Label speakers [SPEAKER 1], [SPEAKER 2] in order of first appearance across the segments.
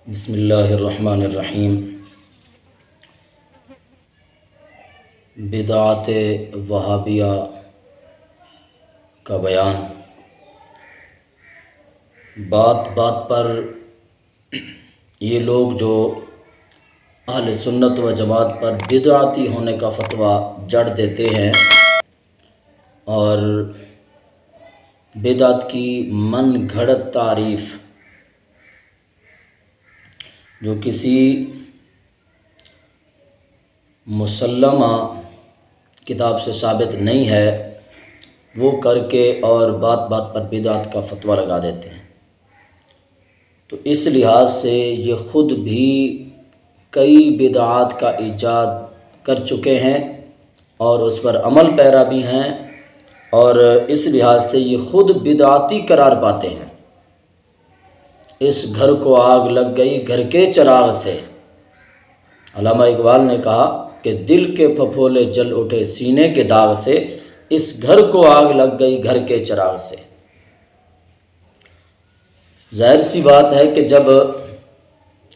[SPEAKER 1] बिस्मिल्लाहिर्रहमानिर्रहीम। बिदअत वहाबिया का बयान। बात बात पर ये लोग जो अहले सुन्नत व जमात पर बिदअती होने का फतवा जड़ देते हैं और बिदअत की मन घड़त तारीफ़ जो किसी मुसल्लमा किताब से साबित नहीं है वो करके और बात बात पर बिदअत का फतवा लगा देते हैं। तो इस लिहाज से ये ख़ुद भी कई बिदअत का ईजाद कर चुके हैं और उस पर अमल पैरा भी हैं और इस लिहाज से ये ख़ुद बिदअती करार पाते हैं। इस घर को आग लग गई घर के चिराग से। अल्लामा इकबाल ने कहा कि दिल के फफोले जल उठे सीने के दाग से, इस घर को आग लग गई घर के चिराग से। जाहिर सी बात है कि जब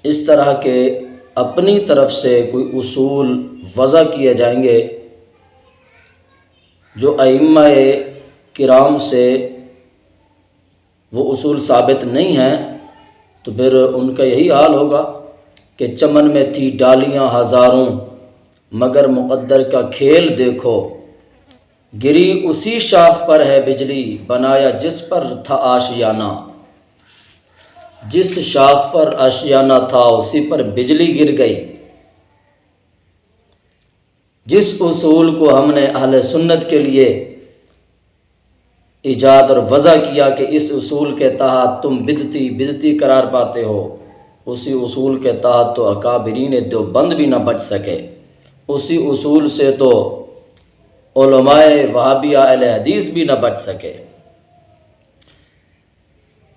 [SPEAKER 1] इस तरह के अपनी तरफ से कोई उसूल वज़ा किए जाएंगे जो अइम्मा-ए किराम से वो उसूल साबित नहीं हैं, तो फिर उनका यही हाल होगा कि चमन में थी डालियाँ हज़ारों मगर मुक़द्दर का खेल देखो, गिरी उसी शाख पर है बिजली बनाया जिस पर था आशियाना। जिस शाख पर आशियाना था उसी पर बिजली गिर गई। जिस उसूल को हमने अहले सुन्नत के लिए इजाद और वज़ा किया कि इस उसूल के तहत तुम बिदती करार पाते हो, उसी उसूल के तहत तो अकाबिरीन देवबंद भी न बच सके। उसी उसूल से तो उलमाए वहाबिया अहले हदीस भी न बच सके।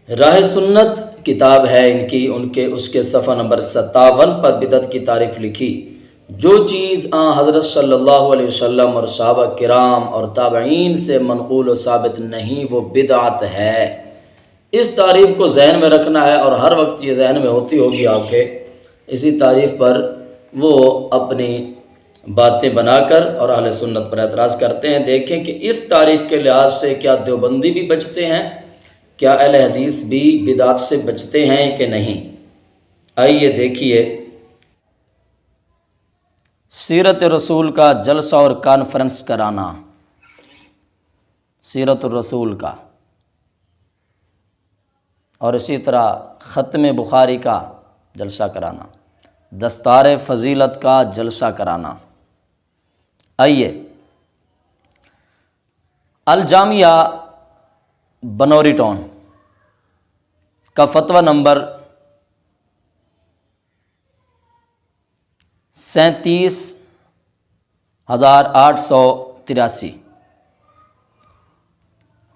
[SPEAKER 1] राह सुन्नत किताब है इनकी, उनके उसके सफ़ा नंबर 57 पर बिदअत की तारीफ़ लिखी। जो चीज़ हज़रत सल्लल्लाहु अलैहि वसल्लम और सहाबा किराम और ताबईन से मनक़ूल व साबित नहीं वो बिदअत है। इस तारीफ़ को जहन में रखना है और हर वक्त ये जहन में होती होगी आपके। इसी तारीफ़ पर वो अपनी बातें बनाकर और अहले सुन्नत पर एतराज़ करते हैं। देखें कि इस तारीफ़ के लिहाज से क्या देवबंदी भी बचते हैं, क्या अहले हदीस भी बिदअत से बचते हैं कि नहीं। आइए देखिए, सीरत रसूल का जलसा और कॉन्फ्रेंस कराना। सीरत रसूल का और इसी तरह ख़त्म बुखारी का जलसा कराना, दस्तार फ़जीलत का जलसा कराना। आइए, अल जामिया बनौरी टाउन का फतवा नंबर 37,883।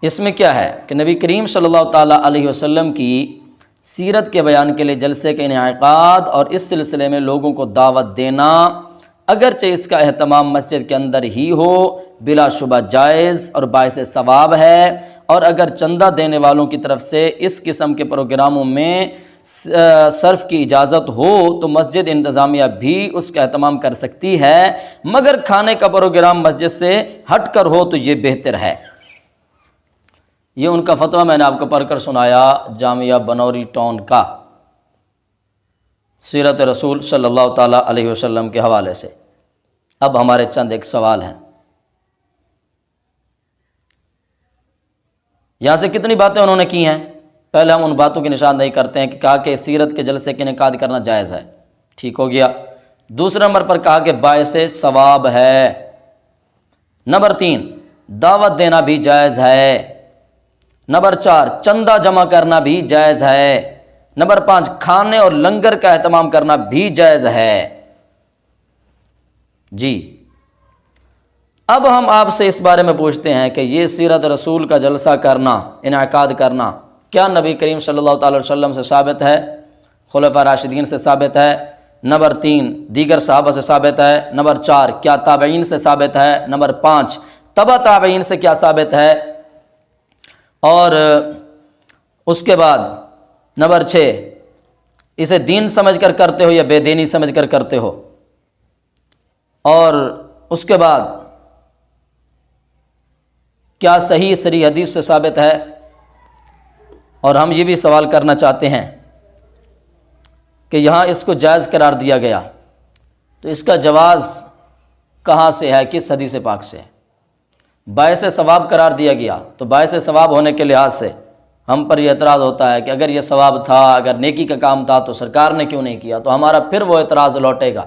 [SPEAKER 1] इसमें क्या है कि नबी करीम सल्लल्लाहु ताला अलैहि वसल्लम की सीरत के बयान के लिए जलसे के इनेकाद और इस सिलसिले में लोगों को दावत देना, अगरचे इसका एहतमाम मस्जिद के अंदर ही हो, बिलाशुबा जायज़ और बाइस सवाब है। और अगर चंदा देने वालों की तरफ से इस किस्म के प्रोग्रामों में सर्फ की इजाज़त हो तो मस्जिद इंतज़ामिया भी उसका एहतमाम कर सकती है, मगर खाने का प्रोग्राम मस्जिद से हट कर हो तो ये बेहतर है। ये उनका फतवा मैंने आपको पढ़कर सुनाया जामिया बनौरी टाउन का सीरत रसूल सल्लल्लाहु ताला अलैहि वसल्लम के हवाले से। अब हमारे चंद एक सवाल हैं। यहाँ से कितनी बातें उन्होंने की हैं, पहले हम उन बातों की निशानदेही करते हैं कि कहा कि सीरत के जलसे के इनेकाद करना जायज़ है, ठीक हो गया। दूसरे नंबर पर कहा कि बायसे सवाब है। नंबर 3, दावत देना भी जायज़ है। नंबर 4, चंदा जमा करना भी जायज़ है। नंबर 5, खाने और लंगर का एहतमाम करना भी जायज़ है। जी, अब हम आपसे इस बारे में पूछते हैं कि ये सीरत रसूल का जलसा करना, इनेकाद करना, क्या नबी करीम सल्लल्लाहु अलैहि वसल्लम से साबित है, खुलफा राशिदीन से साबित है। नंबर 3, दीगर सहाबा से साबित है। नंबर 4, क्या ताबईन से साबित है। नंबर 5, तबा ताबईन से क्या साबित है। और उसके बाद नंबर 6, इसे दीन समझकर करते हो या बेदीनी समझकर करते हो। और उसके बाद क्या सही सरी हदीस से साबित है। और हम ये भी सवाल करना चाहते हैं कि यहाँ इसको जायज़ करार दिया गया, तो इसका जवाज़ कहाँ से है, किस हदीस पाक से है। बायसे सवाब करार दिया गया, तो बायसे सवाब होने के लिहाज से हम पर यह एतराज़ होता है कि अगर यह सवाब था, अगर नेकी का काम था, तो सरकार ने क्यों नहीं किया। तो हमारा फिर वो एतराज़ लौटेगा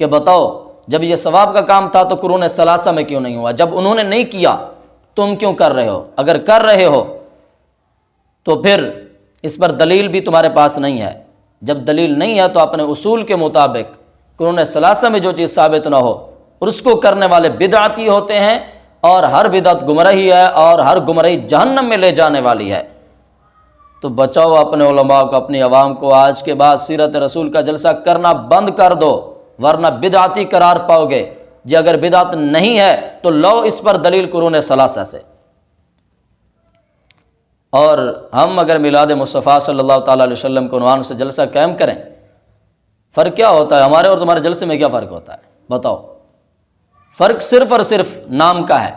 [SPEAKER 1] कि बताओ, जब यह सवाब का काम था तो कुरून सलासा में क्यों नहीं हुआ। जब उन्होंने नहीं किया तुम क्यों कर रहे हो। अगर कर रहे हो तो फिर इस पर दलील भी तुम्हारे पास नहीं है। जब दलील नहीं है तो अपने उसूल के मुताबिक कुरून सलासा में जो चीज़ साबित ना हो उसको करने वाले बिदअती होते हैं, और हर बिदअत गुमराही है, और हर गुमराही जहन्नम में ले जाने वाली है। तो बचाओ अपने उलमा को, अपनी आवाम को। आज के बाद सीरत रसूल का जलसा करना बंद कर दो, वरना बिदअती करार पाओगे। जी अगर बिदअत नहीं है तो लो इस पर दलील कुरून सलासा से। और हम अगर मिलाद मुस्तफ़ा सल्लल्लाहु ताला अलैहि वसल्लम को उन्वान से जलसा कायम करें, फ़र्क क्या होता है। हमारे और तुम्हारे जलसे में क्या फ़र्क होता है बताओ। फ़र्क सिर्फ और सिर्फ नाम का है।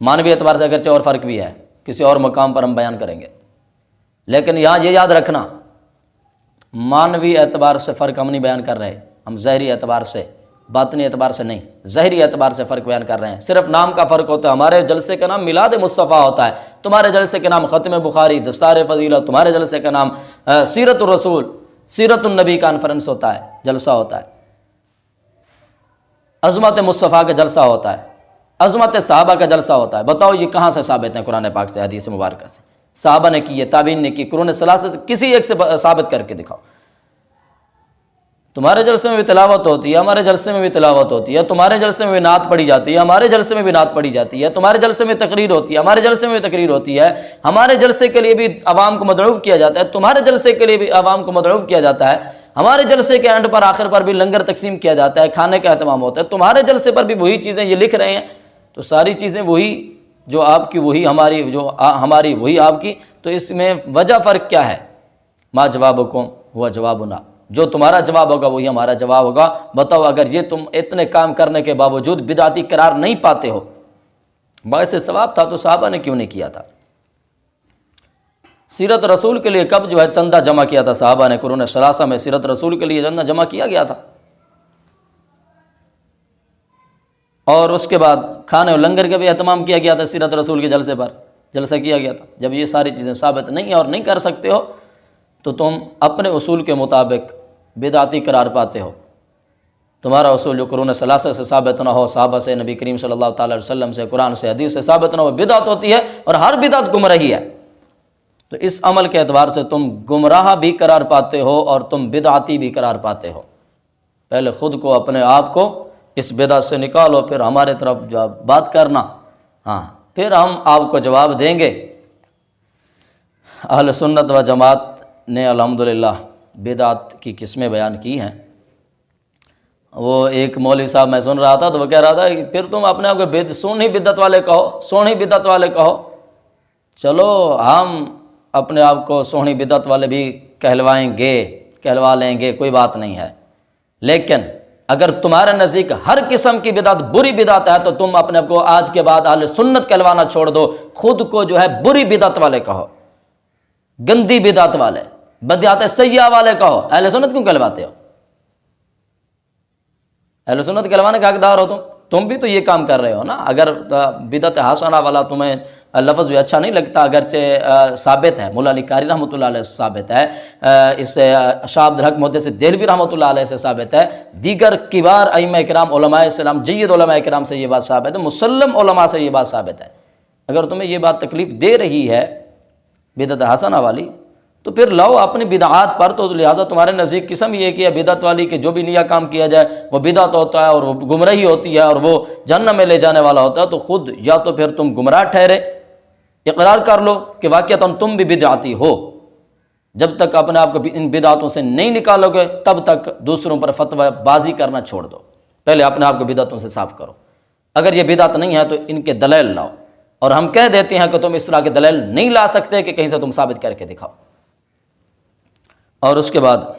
[SPEAKER 1] मानवीय एतबार से अगरचे और फ़र्क भी है, किसी और मकाम पर हम बयान करेंगे, लेकिन यहाँ ये याद रखना, मानवीय एतबार से फ़र्क हम नहीं बयान कर रहे, हम ज़हरी एतबार से, बातनी एतबार से नहीं, ज़हरी एतबार से फ़र्क बयान कर रहे हैं। सिर्फ नाम का फ़र्क होता है। हमारे जलसे का नाम मिलाद मुस्तफ़ा होता है, तुम्हारे जलसे के नाम ख़त्म बुखारी, दस्तार फजीलत, तुम्हारे जलसे का नाम सीरतुर रसूल, सीरतुन नबी कॉन्फ्रेंस होता है, जलसा होता है। अज़मत मुस्तफ़ा का जलसा होता है, अज़मत सहाबा का जलसा होता है। बताओ ये कहाँ से साबित है कुरान पाक से, हदीस मुबारक से। सहाबा ने की है, ताबीन ने की, कुरान सलासा से किसी एक से साबित करके दिखाओ। तुम्हारे जलसे में भी तिलावत होती है, हमारे जलसे में भी तिलावत होती है। तुम्हारे जलसे में भी नात पढ़ी जाती है, हमारे जलसे में भी नात पढ़ी जाती है। तुम्हारे जलसे में तकरीर होती है, हमारे जलसे में भी तकरीर होती है। हमारे जलसे के लिए भी आवाम को मदऊफ किया जाता है, तुम्हारे जलसे के लिए भी आवाम को मदऊफ किया जाता है। हमारे जलसे के एंड पर आखिर पर भी लंगर तकसीम किया जाता है, खाने का एहतमाम होता है। तुम्हारे जलसे पर भी वही चीज़ें ये लिख रहे हैं, तो सारी चीज़ें वही जो आपकी वही हमारी, जो हमारी वही आपकी। तो इसमें वजह फ़र्क क्या है। मा जवाबुकुम हुवा जवाबुना, जो तुम्हारा जवाब होगा वही हमारा जवाब होगा। बताओ अगर ये तुम इतने काम करने के बावजूद बिदअती करार नहीं पाते हो, बायसे सवाब था तो सहाबा ने क्यों नहीं किया था। सीरत रसूल के लिए कब जो है चंदा जमा किया था सहाबा ने, कुरान सलासा में सीरत रसूल के लिए चंदा जमा किया गया था। और उसके बाद खाने और लंगर का भी एहतमाम किया गया था सीरत रसूल के जलसे पर, जलसा किया गया था। जब ये सारी चीज़ें साबित नहीं है और नहीं कर सकते हो तो तुम अपने उसूल के मुताबिक बिदअती करार पाते हो। तुम्हारा उसूल जो कुरान सलासा से साबित ना हो, सहाबा से, नबी करीम सल्लल्लाहु अलैहि वसल्लम से, कुरान से, हदीस से साबित ना हो, बिदअत होती है। और हर बिदअत गुमराही है। तो इस अमल के एतबार से तुम गुमराह भी करार पाते हो और तुम बिदअती भी करार पाते हो। पहले ख़ुद को, अपने आप को इस बिदअत से निकालो, फिर हमारे तरफ जो बात करना, हाँ फिर हम आपको जवाब देंगे। अहल सुन्नत व जमात ने अल्हम्दुलिल्लाह बिदअत की किस्में बयान की हैं। वो एक मौलवी साहब मैं सुन रहा था तो वो कह रहा था कि फिर तुम अपने आप को सोनी बिदअत वाले कहो, सोनी बिदअत वाले कहो। चलो हम अपने आप को सोहनी बिदअत वाले भी कहलवा लेंगे, कोई बात नहीं है। लेकिन अगर तुम्हारे नज़दीक हर किस्म की बिदअत बुरी बिदअत है तो तुम अपने आप को आज के बाद अहले सुन्नत कहलवाना छोड़ दो, खुद को जो है बुरी बिदअत वाले कहो, गंदी बिदअत वाले, बदियात सय्या वाले कहो। अहले सुन्नत क्यों कहलवाते हो। अहले सुन्नत कहलवाने का हकदार हो तुम भी तो ये काम कर रहे हो ना। अगर बिदअत हसना वाला तुम्हें लफ्ज़ भी अच्छा नहीं लगता, अगरचे साबित है, मुल्ला अली कारी रहमतुल्लाह अलैह से साबित है, इससे शाह अब्दुल हक मुहद्दिस देहलवी रहमतुल्लाह अलैह से साबित है, दीगर किबार अइम्मा इकराम उलमाए इस्लाम जय्यद उलमाए इकराम से ये बात साबित है, मुसल्लम उलमा से ये बात साबित है। अगर तुम्हें ये बात तकलीफ़ दे रही है बिदअत हसना वाली, तो फिर लाओ अपनी बिदअत पर। तो लिहाजा तुम्हारे नज़दीक किस्म ये कि बिदअत वाली कि जो भी नया काम किया जाए वो बिदअत होता है और वो गुमराही होती है और वो जहन्नम में ले जाने वाला होता है। तो खुद या तो फिर तुम गुमराह ठहरे, इकरार कर लो कि वाक़अतन तुम भी बिदअती हो। जब तक अपने आप को इन बिदअतों से नहीं निकालोगे तब तक दूसरों पर फतवा बाजी करना छोड़ दो। पहले अपने आप को बिदअतों से साफ़ करो। अगर ये बिदअत नहीं है तो इनके दलील लाओ। और हम कह देते हैं कि तुम इस तरह के दलील नहीं ला सकते कि कहीं से तुम साबित करके दिखाओ। और उसके बाद